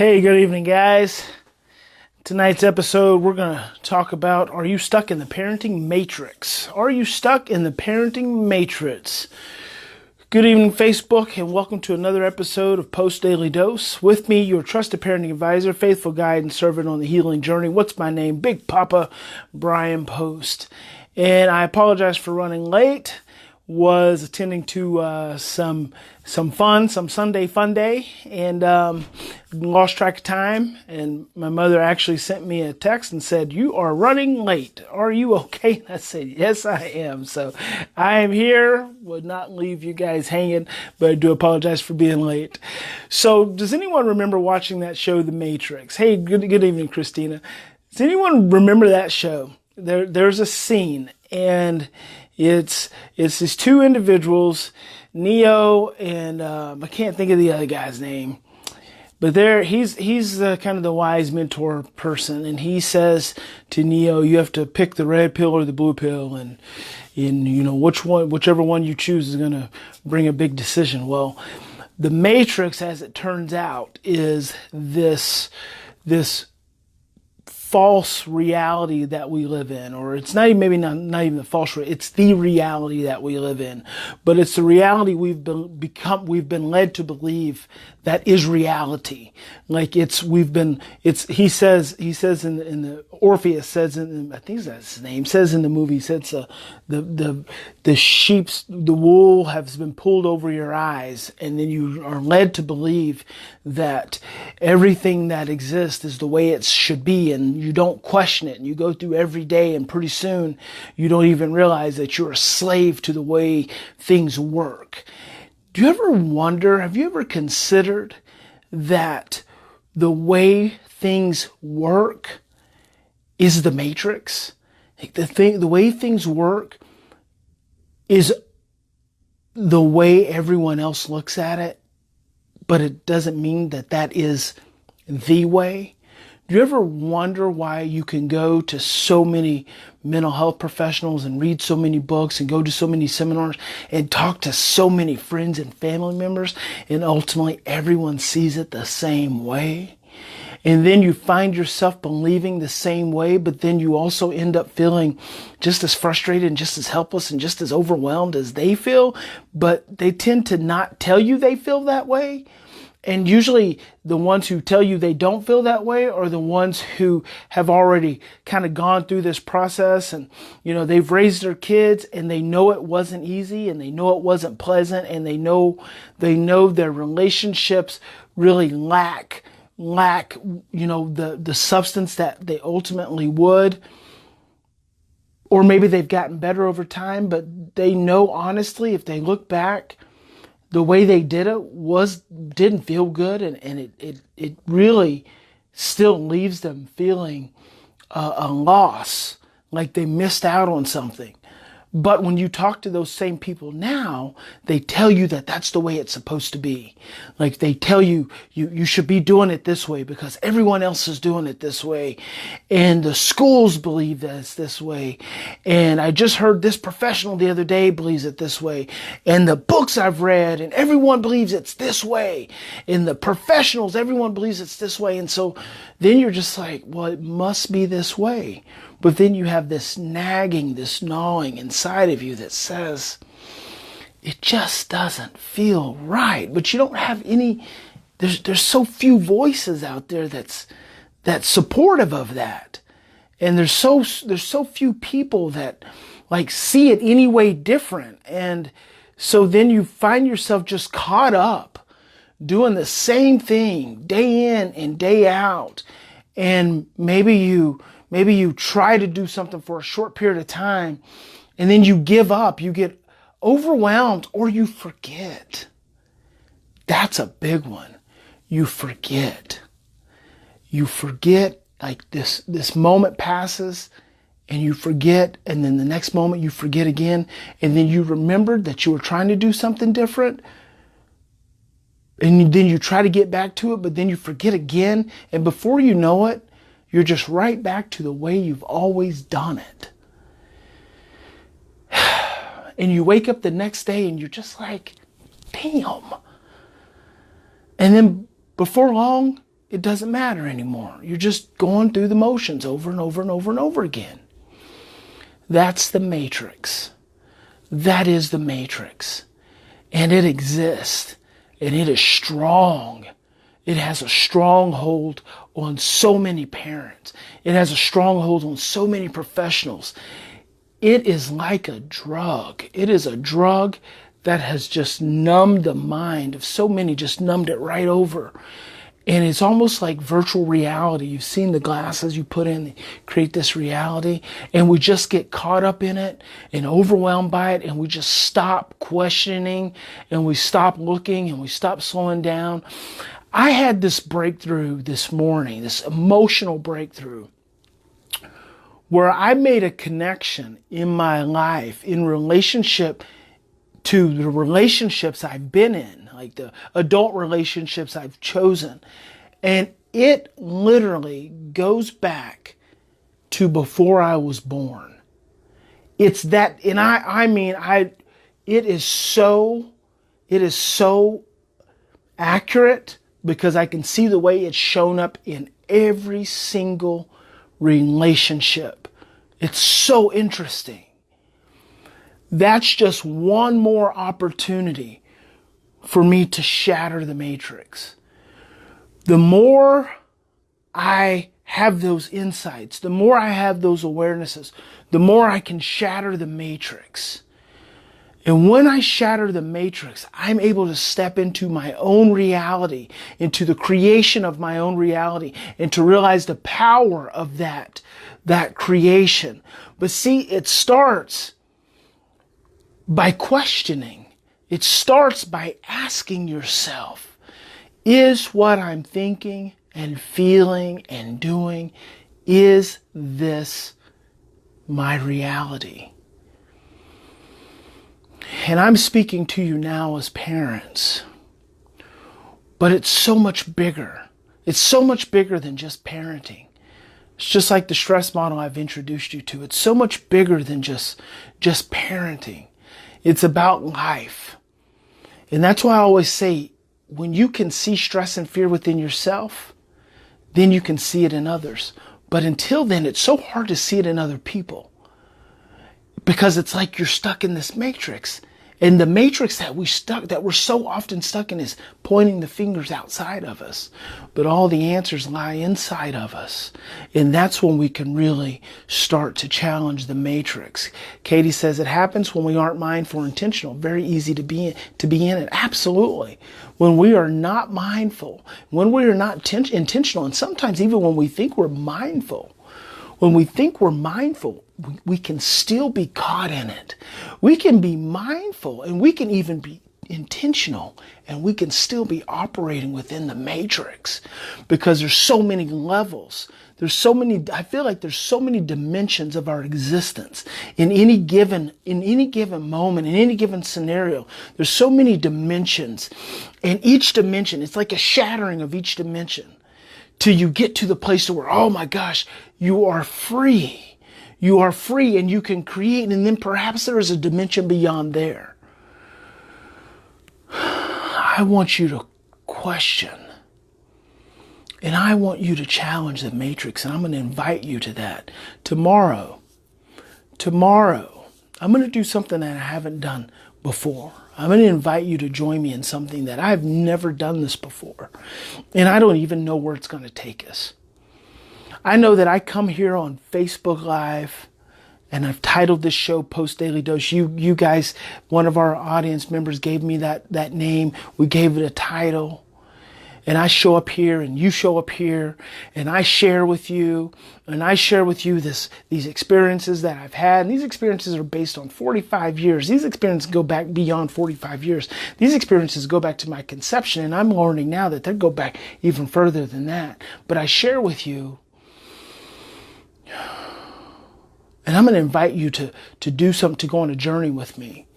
Hey, good evening, guys. Tonight's episode, we're going to talk about, are you stuck in the parenting matrix? Are you stuck in the parenting matrix? Good evening, Facebook, and welcome to another episode of Post Daily Dose. With me, your trusted parenting advisor, faithful guide, and servant on the healing journey. What's my name? Big Papa Bryan+Post. And I apologize for running late. Was attending to some Sunday fun day, and lost track of time. And my mother actually sent me a text and said, "You are running late. Are you okay?" And I said, "Yes, I am." So I am here. Would not leave you guys hanging, but I do apologize for being late. So does anyone remember watching that show, The Matrix? Hey, good evening, Christina. Does anyone remember that show? There's a scene, and it's these two individuals, Neo and I can't think of the other guy's name, but he's kind of the wise mentor person, and he says to Neo, "You have to pick the red pill or the blue pill, and whichever one you choose is going to bring a big decision." Well, the Matrix, as it turns out, is this false reality that we live in, or it's not even the false reality, it's the reality that we live in, but it's the reality we've been led to believe that is reality. Like he says in the Orpheus says I think that's his name, says in the movie, says the wool has been pulled over your eyes, and then you are led to believe that everything that exists is the way it should be, and you don't question it, and you go through every day, and pretty soon you don't even realize that you're a slave to the way things work. Do you ever wonder, have you ever considered that the way things work is the Matrix? Like the way things work is the way everyone else looks at it, but it doesn't mean that is the way. Do you ever wonder why you can go to so many mental health professionals and read so many books and go to so many seminars and talk to so many friends and family members, and ultimately everyone sees it the same way? And then you find yourself believing the same way, but then you also end up feeling just as frustrated and just as helpless and just as overwhelmed as they feel, but they tend to not tell you they feel that way. And usually the ones who tell you they don't feel that way are the ones who have already kind of gone through this process, and they've raised their kids, and they know it wasn't easy, and they know it wasn't pleasant, and they know their relationships really lack the substance that they ultimately would. Or maybe they've gotten better over time, but they know honestly, if they look back, the way they did it didn't feel good, and it really still leaves them feeling a loss, like they missed out on something. But when you talk to those same people now, they tell you that that's the way it's supposed to be. Like they tell you, you should be doing it this way because everyone else is doing it this way. And the schools believe that it's this way. And I just heard this professional the other day believes it this way. And the books I've read, and everyone believes it's this way. And the professionals, everyone believes it's this way. And so then you're just like, well, it must be this way. But then you have this nagging, this gnawing inside of you that says, it just doesn't feel right. But you don't have any, there's so few voices out there that's supportive of that. And there's so few people that like see it any way different. And so then you find yourself just caught up doing the same thing day in and day out. And maybe you try to do something for a short period of time, and then you give up, you get overwhelmed, or you forget. That's a big one. You forget. You forget, like this moment passes, and you forget, and then the next moment you forget again, and then you remembered that you were trying to do something different, and then you try to get back to it, but then you forget again, and before you know it, you're just right back to the way you've always done it. And you wake up the next day and you're just like, damn. And then before long, it doesn't matter anymore. You're just going through the motions over and over and over and over again. That's the matrix. That is the matrix. And it exists. And it is strong. It has a strong hold on so many parents. It has a strong hold on so many professionals. It is like a drug. It is a drug that has just numbed the mind of so many, just numbed it right over. And it's almost like virtual reality. You've seen the glasses you put in, they create this reality, and we just get caught up in it and overwhelmed by it, and we just stop questioning, and we stop looking, and we stop slowing down. I had this breakthrough this morning, this emotional breakthrough, where I made a connection in my life, in relationship to the relationships I've been in, like the adult relationships I've chosen. And it literally goes back to before I was born. It's that, and it is so accurate because I can see the way it's shown up in every single relationship. It's so interesting. That's just one more opportunity for me to shatter the matrix. The more I have those insights, the more I have those awarenesses, the more I can shatter the matrix. And when I shatter the matrix, I'm able to step into my own reality, into the creation of my own reality, and to realize the power of that creation. But see, it starts by questioning. It starts by asking yourself, is what I'm thinking and feeling and doing, is this my reality? And I'm speaking to you now as parents, but it's so much bigger. It's so much bigger than just parenting. It's just like the stress model I've introduced you to. It's so much bigger than just parenting. It's about life. And that's why I always say, when you can see stress and fear within yourself, then you can see it in others. But until then, it's so hard to see it in other people because it's like you're stuck in this matrix. And the matrix that we're so often stuck in is pointing the fingers outside of us. But all the answers lie inside of us. And that's when we can really start to challenge the matrix. Katie says it happens when we aren't mindful or intentional. Very easy to be in it. Absolutely. When we are not mindful, when we are not intentional, and sometimes even when we think we're mindful, we can still be caught in it. We can be mindful and we can even be intentional and we can still be operating within the matrix because there's so many levels. I feel like there's so many dimensions of our existence in any given moment, in any given scenario. There's so many dimensions, and each dimension, it's like a shattering of each dimension till you get to the place where, oh my gosh, you are free. You are free and you can create, and then perhaps there is a dimension beyond there. I want you to question, and I want you to challenge the matrix, and I'm going to invite you to that. Tomorrow, I'm going to do something that I haven't done before. I'm going to invite you to join me in something that I've never done this before, and I don't even know where it's going to take us. I know that I come here on Facebook Live, and I've titled this show Post Daily Dose. You guys, one of our audience members gave me that name. We gave it a title. And I show up here and you show up here and I share with you these experiences that I've had. And these experiences are based on 45 years. These experiences go back beyond 45 years. These experiences go back to my conception, and I'm learning now that they go back even further than that. But I share with you. And I'm going to invite you to do something, to go on a journey with me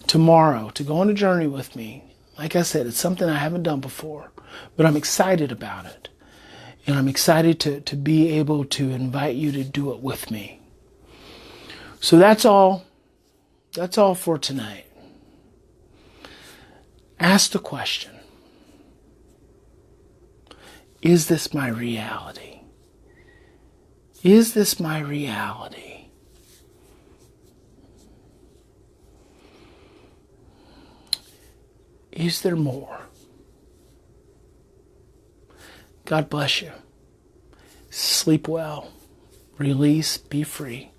tomorrow, to go on a journey with me. Like I said, it's something I haven't done before, but I'm excited about it. And I'm excited to be able to invite you to do it with me. So that's all for tonight. Ask the question. Is this my reality? Is this my reality? Is there more? God bless you. Sleep well. Release. Be free.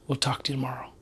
We'll talk to you tomorrow.